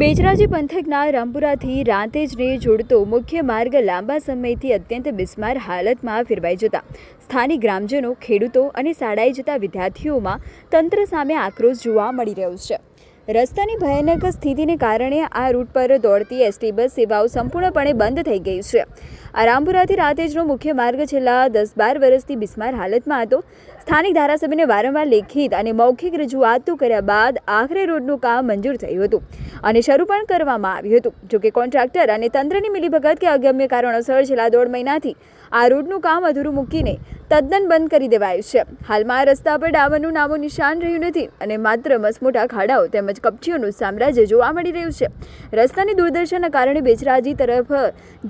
બેચરાજી પંથકના રામપુરાથી રાંતેજને જોડતો મુખ્ય માર્ગ લાંબા સમયથી અત્યંત બિસ્માર હાલતમાં ફેરવાઈ જતા સ્થાનિક ગ્રામજનો, ખેડૂતો અને શાળાએ જતા વિદ્યાર્થીઓમાં તંત્ર સામે આક્રોશ જોવા મળી રહ્યો છે। રસ્તાની ભયાનક સ્થિતિને કારણે આ રૂટ પર દોડતી એસટી બસ સેવાઓ સંપૂર્ણપણે બંધ થઈ ગઈ છે। આ રામપુરાથી રાંતેજનો મુખ્ય માર્ગ છેલ્લા 10-12 વર્ષથી બિસ્માર હાલતમાં હતો। સ્થાનિક ધારાસભ્યને વારંવાર લેખિત અને મૌખિક રજૂઆતો કર્યા બાદ આખરે રોડનું કામ મંજૂર થયું હતું અને શરૂ પણ કરવામાં આવ્યું હતું। જોકે કોન્ટ્રાક્ટર અને તંત્રની મિલીભગત કે અગમ્ય કારણોસર છેલ્લા 1.5 મહિનાથી આ રોડનું કામ અધૂરું મૂકીને તદ્દન બંધ કરી દેવાયું છે। હાલમાં આ રસ્તા પર ડામરનું નામો નિશાન રહ્યું નથી અને માત્ર મસમોટા ખાડાઓ તેમજ કપચીઓનું સામ્રાજ્ય જોવા મળી રહ્યું છે। રસ્તાની દુર્દશાના કારણે બેચરાજી તરફ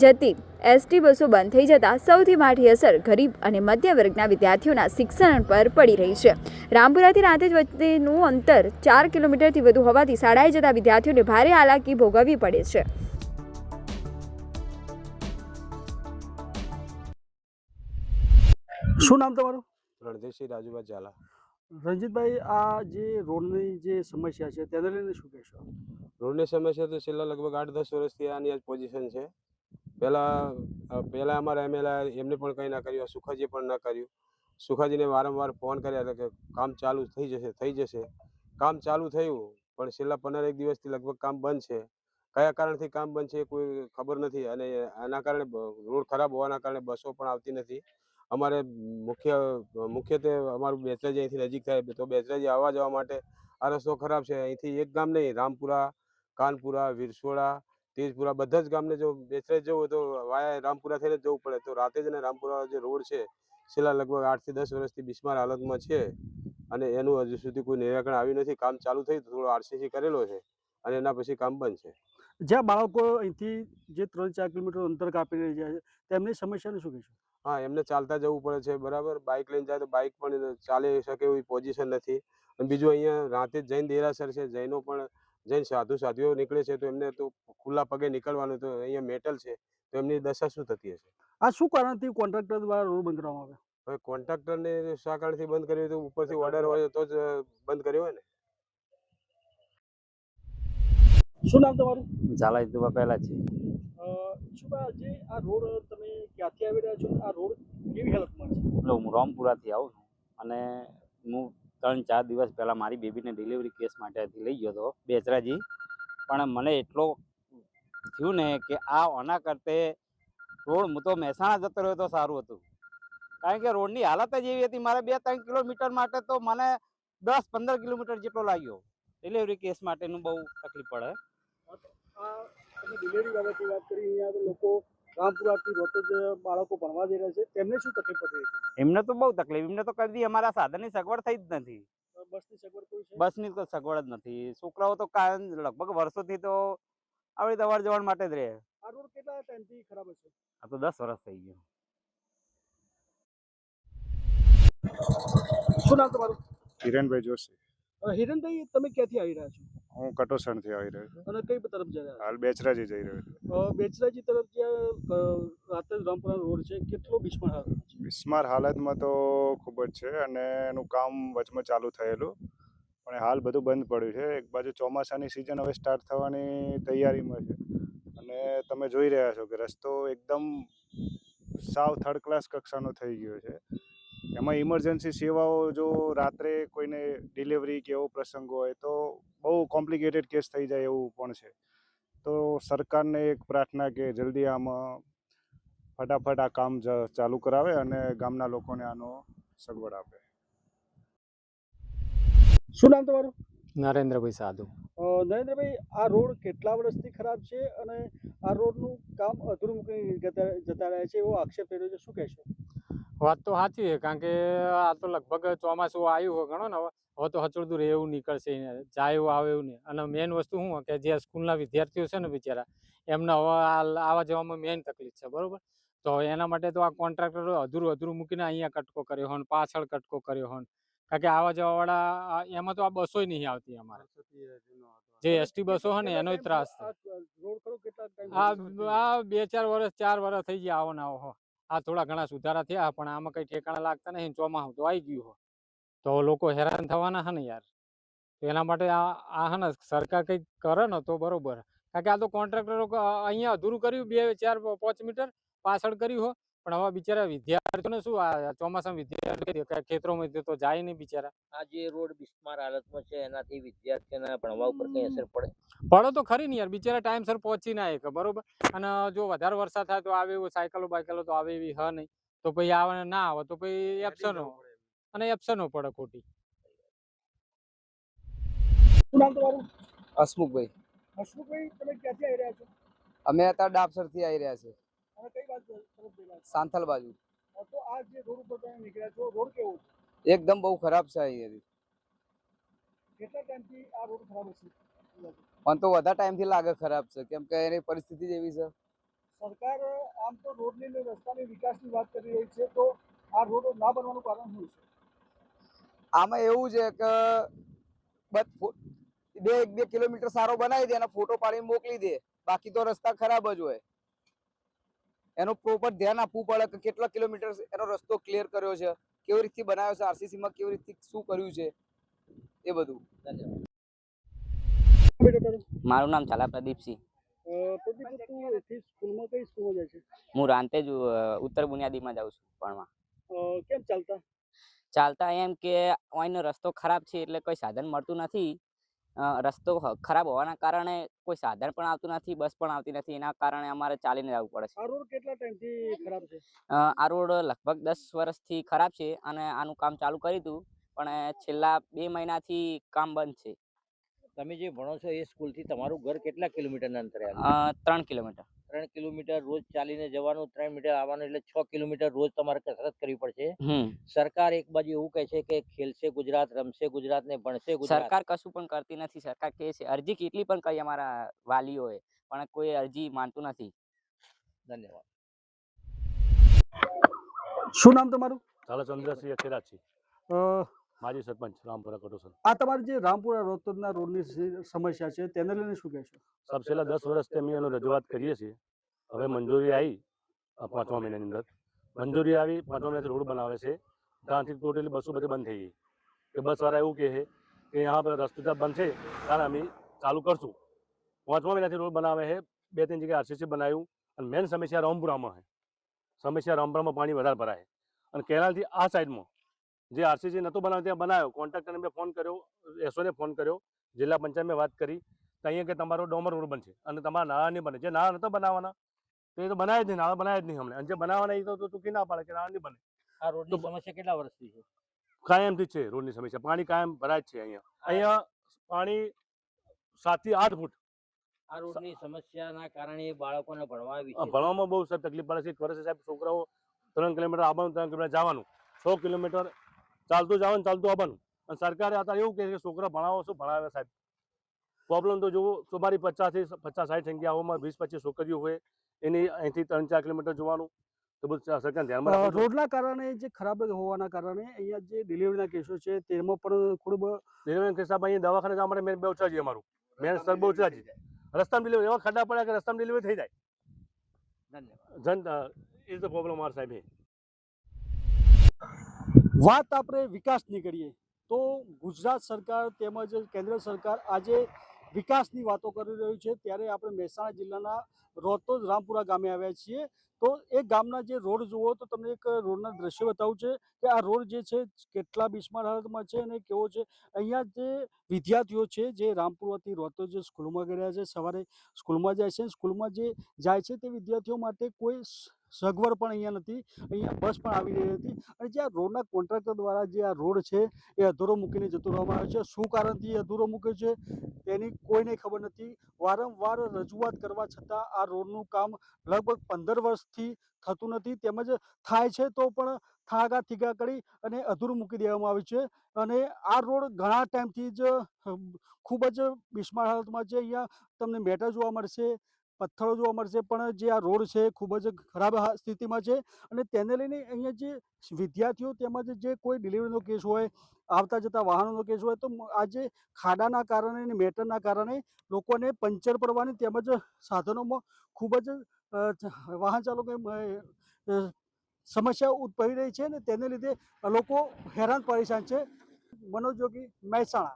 જતી એસટી બસો બંધ થઈ જતા સૌથી મોટી અસર ગરીબ અને મધ્ય વર્ગના વિદ્યાર્થીઓના શિક્ષણ પર પડી રહી છે। રામપુરાથી રાંતેજ વચ્ચેનું અંતર 4 કિલોમીટરથી વધુ હોવાથી શાળાએ જતા વિદ્યાર્થીઓને ભારે હાલાકી ભોગવવી પડે છે। શું નામ તમારું? રણધીરસિંહ રાજુભાઈ ઝાલા। રણજીતભાઈ, આ જે રોડની જે સમસ્યા છે તેને લઈને શું કહેશો? રોડની સમસ્યા તો છેલ્લા લગભગ 8-10 વર્ષથી આની જ પોઝિશન છે। પહેલાં અમારા એમને પણ કંઈ ના કર્યું, સુખાજી પણ ના કર્યું। સુખાજીને વારંવાર ફોન કર્યા હતા કે કામ ચાલુ થઈ જશે। કામ ચાલુ થયું પણ છેલ્લા 15-1 દિવસથી લગભગ કામ બંધ છે। કયા કારણથી કામ બંધ છે કોઈ ખબર નથી અને આના કારણે રોડ ખરાબ હોવાના કારણે બસો પણ આવતી નથી। અમારે મુખ્યત્વે અમારું બેચરાજી અહીંથી નજીક થાય તો બેચરાજી આવવા જવા માટે આ રસ્તો ખરાબ છે। અહીંથી એક ગામ નહીં, રામપુરા, કાનપુરા, વિરસોડા, તેજપુરા બધા જ ગામને જો બેચરાજી જવું હોય તો વાયા રામપુરા થઈને જવું પડે। તો રાંતેજ અને રામપુરા જે રોડ છે છેલ્લા લગભગ 8 થી 10 વર્ષથી બિસ્માર હાલતમાં છે અને એનું હજુ સુધી કોઈ નિરાકરણ આવ્યું નથી। કામ ચાલુ થયું થોડો આરસીસી કરેલો છે અને એના પછી કામ બંધ છે। જ્યાં બાળકો અહીંથી જે 3-4 કિલોમીટર અંતર કાપી રહી જાય છે તેમની સમસ્યાનું શું કહેશો? હા, એમને ચાલતા જવું પડે છે બરાબર। બાઇક લઈને જાય તો બાઇક પણ ચાલી શકે એવી પોઝિશન નથી। અને બીજું અહીંયા રાંતેજ જૈન દેરાસર છે, જૈનો પણ જૈન સાધુઓ નીકળે છે તો એમને તો ખુલ્લા પગે નીકળવાનું, તો અહીંયા મેટલ છે તો એમની દશા શું થતી હશે? આ શું કારણથી કોન્ટ્રાક્ટર દ્વારા રોડ બંધ કરવામાં આવે? હવે કોન્ટ્રાક્ટરને શા કારણથી બંધ કર્યો તો ઉપરથી ઓર્ડર હોય તો જ બંધ કર્યો હોય ને। શું નામ તમારું? ઝાલા ઇદુબા પહેલા છે। જે આ રોડ તમે ક્યાંથી આવી રહ્યા છો? આ રોડ કેવી હાલતમાં છે? એટલે હું રામપુરાથી આવું છું અને હું 3-4 દિવસ પહેલાં મારી બેબીને ડિલિવરી કેસ માટે અહીંથી લઈ ગયો હતો બેચરાજી। પણ મને એટલો થયું ને કે આના કરતે રોડ હું તો મહેસાણા જતો રહ્યો તો સારું હતું, કારણ કે રોડની હાલત જ એવી હતી। મારે 2-3 કિલોમીટર માટે તો મને 10-15 કિલોમીટર જેટલો લાગ્યો। ડિલિવરી કેસ માટેનું બહુ તકલીફ પડે। તમે ડિલિવરી બાબતે વાત કરી, અહીંયા તો લોકો રામપુરાથી રોતેજ બાળકો ભણવા જઈ રહ્યા છે તેમને શું તકલીફ પડી રહી છે? એમને તો બહુ તકલીફ, એમને તો કદી અમારા સાધનની સગવડ થઈ જ નથી। બસની સગવડ કોઈ છે? બસની તો સગવડ જ નથી। છોકરાઓ તો લગભગ વર્ષોથી તો આવી રીતે અવર જવર માટે જ રહે। આ રોડ કેટલા ટાઈમથી ખરાબ હશે? આ તો 10 વર્ષ થઈ ગયું। શું નામ તમારું? હિરેનભાઈ જોશી। હિરેનભાઈ, તમે ક્યાંથી આવી રહ્યા છો હું કટોસણથી આવી રહ્યો છું। અને કઈ તરફ જઈ રહ્યા હાલ બેચરાજી જઈ રહ્યો છું। છો? બેચરાજી તરફ જ્યાં રાંતેજ રામપુરા રોડ છે કેટલો બિસ્માર હાલત છે? બિસ્માર હાલતમાં તો ખૂબ જ છે અને એનું કામ વચમાં ચાલુ થયેલું પણ હાલ બધું બંધ પડ્યું છે। એક બાજુ ચોમાસાની સિઝન હવે સ્ટાર્ટ થવાની તૈયારીમાં છે અને તમે જોઈ રહ્યા છો કે રસ્તો એકદમ સાવ થર્ડ ક્લાસ કક્ષાનો થઈ ગયો છે। એમાં ઇમરજન્સી સેવાઓ જો રાત્રે કોઈને ડિલિવરી કે એવો પ્રસંગ હોય તો બહુ કોમ્પ્લિકેટેડ કેસ થઈ જાય એવું પણ છે। તો સરકારને એક પ્રાર્થના કે જલ્દી આમાં ફટાફટ આ કામ ચાલુ કરાવે અને ગામના લોકોને આનો સગવડ આપે। શું નામ તમારું? નરેન્દ્રભાઈ સાધુ। નરેન્દ્રભાઈ, આ રોડ કેટલા વર્ષથી ખરાબ છે અને આ રોડનું કામ અધૂરું મૂકીને જતા રહ્યા છે એવો આક્ષેપ થઈ રહ્યો છે, શું કહેશો? વાત તો સાચી છે, કારણ કે આ તો લગભગ ચોમાસું આવ્યું હોય ઘણો ને હવે તો હચળતું રહે એવું નીકળશે, જાય એવું આવે એવું નહીં। અને મેઇન વસ્તુ શું કે જે સ્કૂલના વિદ્યાર્થીઓ છે ને બિચારા, એમને હવે આવવા જવામાં મેઇન તકલીફ છે, બરાબર। તો એના માટે તો આ કોન્ટ્રાક્ટરો અધૂરું મૂકીને અહીંયા કટકો કર્યો હોય, પાછળ કટકો કર્યો હોય, કારણ કે આવવા જવાવાળા એમાં તો આ બસોય નહીં આવતી અમારે, જે એસટી બસો હોય ને એનોય ત્રાસ છે। આ 2-4 વર્ષ 4 વર્ષ થઈ ગયા આવો ને આવો। આ થોડા ઘણા સુધારા થયા પણ આમાં કંઈ ઠેકાણા લાગતા નહીં। ચોમાસું તો આવી ગયું હોય તો લોકો હેરાન થવાના છે ને યાર। તો એના માટે આ હે ને સરકાર કંઈક કરે ને તો બરોબર. કારણ કે આ તો કોન્ટ્રાક્ટરો અહીંયા અધૂરું કર્યું 2 4 5 મીટર પાછળ કર્યું હો, પણ હવે બિચારા વિદ્યાર્થીઓને શું આ ચોમાસામાં વિદ્યાર્થીઓ ખેતરોમાં તો જાય નહીં બિચારા. આ જે રોડ બિસ્માર હાલતમાં છે એનાથી વિદ્યાર્થીઓના ભણવા ઉપર કઈ અસર પડે? પડો તો ખરી ને યાર, બિચારા ટાઈમસર પહોંચી ના શકે બરોબર. અને જો વધારે વરસાદ થાય તો આવે એવું સાયકલો બાયકલો તો આવે એવી હ નહીં, તો પછી આવે ને ના આવે તો પછી એપ્સનો અને એપ્સનો પડે ખોટી. શું નામ તમારું? હસમુખભાઈ, હસમુખભાઈ, તમે ક્યાંથી આવી રહ્યા છો અમે અત્યારે ડાબસરથી આવી રહ્યા છે, અને કઈ બાજુ તરફ જઈ રહ્યા સાંથલ બાજુ. છો? તો આ જે રોડ ઉપર તમે નીકળ્યા છો, રોડ કેવો છે? એકદમ બહુ ખરાબ છે અહીંયાથી. કેટલા ટાઈમથી આ રોડ ખરાબ હશે? પણ તો વધારે ટાઈમથી લાગે ખરાબ છે, કેમ કે એની પરિસ્થિતિ જ એવી છે. સરકાર આમ તો રોડની ને રસ્તાની વિકાસની વાત કરી રહી છે, તો આ રોડ ના બનવાનું કારણ શું છે? આમાં એવું છે કે 2 કિલોમીટર સારો બનાવી દે અને ફોટો પાડીને મોકલી દે, બાકી તો રસ્તા ખરાબ જ હોય. એનું પ્રોપર ધ્યાન આપવું પડે કે કેટલા કિલોમીટર એનો રસ્તો ક્લિયર કર્યો છે, કેવી રીતથી બનાવ્યો છે, આરસીસી માં કેવી રીતથી શું કર્યું છે, એ બધું. મારું નામ ઝાલા પ્રદીપસિંહ. પ્રદીપ, તું એથી સ્કૂલમાં કઈ સ્કૂલમાં જાય છે? હું રાંતેજ ઉત્તર બુનિયાદીમાં જાઉં છું ભણવા. કેમ ચાલતા એમ કે અહીંનો રસ્તો ખરાબ છે એટલે કોઈ સાધન મળતું નથી. રસ્તો ખરાબ હોવાના કારણે કોઈ સાધન પણ આવતું નથી, બસ પણ આવતી નથી, એના કારણે અમારે ચાલીને જવું પડે છે. આ રોડ કેટલા ટાઈમથી ખરાબ છે? આ રોડ લગભગ 10 વર્ષથી ખરાબ છે અને આનું કામ ચાલુ કર્યું હતું, પણ છેલ્લા 2 મહિનાથી કામ બંધ છે. તમે જે ભણો છો એ સ્કૂલથી તમારું ઘર કેટલા કિલોમીટરના અંતરે આવે? 3 કિલોમીટર. 3 કિલોમીટર રોજ ચાલીને જવાનું, 3 મીટર આવવાનું, એટલે 6 કિલોમીટર રોજ તમારે કસરત કરવી પડશે. સરકાર એક બાજુ એવું કહે છે કે ખેલશે ગુજરાત, રમશે ગુજરાત ને ભણશે ગુજરાત. સરકાર કશું પણ કરતી નથી. સરકાર કહે છે, અરજી કેટલી પણ કરી અમારા વાલીઓએ, પણ કોઈ અરજી માનતું નથી. ધન્યવાદ. શું નામ તમારું? ઝાલાચંદ્રસિંહ અખેરાજી, અ, માજી સરપંચ રામપુરા કોટોસન. આ તમારી જે રામપુરા રોતોદના રોડની સમસ્યા છે તેને લઈને શું કહેશો? સાહેબ, છેલ્લા 10 વર્ષથી અમે એનો રજૂઆત કરીએ છીએ. હવે મંજૂરી આવી 5મા મહિનાની અંદર મંજૂરી આવી, 5મા મહિનાથી રોડ બનાવે છે. ત્યાંથી ટોટલી બસો બધી બંધ થઈ ગઈ. કે બસવાળા એવું કહે છે કે यहाँ पर રસ્તો બંધ છે ત્યારે અમે ચાલુ કરશું. 5મા મહિનાથી રોડ બનાવે છે. 2-3 જગ્યાએ આરસીસી બનાવ્યું. અને મેન સમસ્યા રામપુરામાં છે. સમસ્યા રામપુરામાં પાણી વધારે ભરાય, અને કેનાલથી આ સાઈડમાં જે આરસીસી નહોતો બનાવ્યો ત્યાં બનાવ્યો. કોન્ટ્રાક્ટરને મેં ફોન કર્યો, એસઓને ફોન કર્યો, જિલ્લા પંચાયતમાં વાત કરી તો અહીંયા કે તમારો ડોમર રોડ બનશે અને તમારા નાળા નહીં બને. જે નાળા નહોતા બનાવવાના તો એ તો બનાવે જ નહીં, નાળા બનાવે જ નહીં અમને. અને જે બનાવવાના એ તો ટૂંકી ના પાડે કે નાળા નહીં બને. આ રોડની સમસ્યા કેટલા વર્ષથી છે? કાયમથી છે રોડની સમસ્યા. પાણી કાયમ ભરાય જ છે અહીંયા પાણી 7 થી 8 ફૂટ. આ રોડની સમસ્યાના કારણે બાળકોને ભણવામાં બહુ સાહેબ તકલીફ પડે છે. એક વર્ષે સાહેબ છોકરાઓ 3 કિલોમીટર આવવાનું, 3 કિલોમીટર જવાનું, 100 કિલોમીટર ચાલતું જવાનું, ચાલતું આવવાનું. અને સરકારે અત્યારે એવું કહે છે કે છોકરા ભણાવો, શું ભણાવે સાહેબ? પ્રોબ્લેમ તો જુઓ, તમારી 50-60 સંખ્યાઓમાં 20-25 છોકરીઓ હોય, એની અહીંથી 3-4 કિલોમીટર જોવાનું, તો બધું સરકાર ધ્યાનમાં. રોડના કારણે જે ખરાબ હોવાના કારણે અહીંયા જે ડિલિવરીના કેસો છે તેમાં પણ ખૂબ ડિલિવરી કેસ અહીંયા દવાખાને જવા માટે મેન બહુચરાજી અમારું મેન સ્થળ બહુચરાજી. રસ્તામાં ડિલિવરી એવા ખાડા પડ્યા કે રસ્તામાં ડિલિવરી થઈ જાય. ધન્યવાદ. ઇઝ ધ પ્રોબ્લેમ અમારા સાહેબ. વાત આપણે વિકાસની કરીએ તો ગુજરાત સરકાર તેમજ કેન્દ્ર સરકાર આજે વિકાસની વાતો કરી રહ્યું છે, ત્યારે આપણે મહેસાણા જિલ્લાના રોતોદ રામપુરા ગામે આવ્યા છીએ. તો એ ગામના જે રોડ જુઓ તો તમને એક રોડના દ્રશ્ય બતાવું છે કે આ રોડ જે છે કેટલા બિસ્માર હાલતમાં છે અને કેવો છે. અહીંયા જે વિદ્યાર્થીઓ છે જે રામપુરાથી રોતોદ જે સ્કૂલમાં ગયા છે, સવારે સ્કૂલમાં જાય છે, સ્કૂલમાં જે જાય છે તે વિદ્યાર્થીઓ માટે કોઈ સગવડ પણ અહીંયા નથી. અહીંયા બસ પણ આવી રહી હતી અને જે આ રોડના કોન્ટ્રાક્ટર દ્વારા જે આ રોડ છે એ અધૂરો મૂકીને જતો રહેવામાં આવે છે. શું કારણથી અધૂરો મૂક્યો છે તેની કોઈને ખબર નથી. વારંવાર રજૂઆત કરવા છતાં આ રોડનું કામ લગભગ 15 વર્ષથી થતું નથી, તેમજ થાય છે તો પણ થાગા થીગા કરી અને અધૂરું મૂકી દેવામાં આવ્યું છે. અને આ રોડ ઘણા ટાઈમથી જ ખૂબ જ બિસ્માર હાલતમાં છે. અહીંયા તમને મેટર જોવા મળશે, પથ્થરો જોવા મળશે, પણ જે આ રોડ છે ખૂબ જ ખરાબ સ્થિતિમાં છે. અને તેને લઈને અહીંયા જે વિદ્યાર્થીઓ તેમજ જે કોઈ ડિલિવરીનો કેસ હોય, આવતા જતા વાહનોનો કેસ હોય, તો આજે ખાડાના કારણે અને મેટરના કારણે લોકોને પંચર પડવાની તેમજ સાધનોમાં ખૂબ જ વાહન ચાલકો સમસ્યા ઉદ્ભવી રહી છે અને તેને લીધે લોકો હેરાન પરેશાન છે. મનોજ જોગી, મહેસાણા.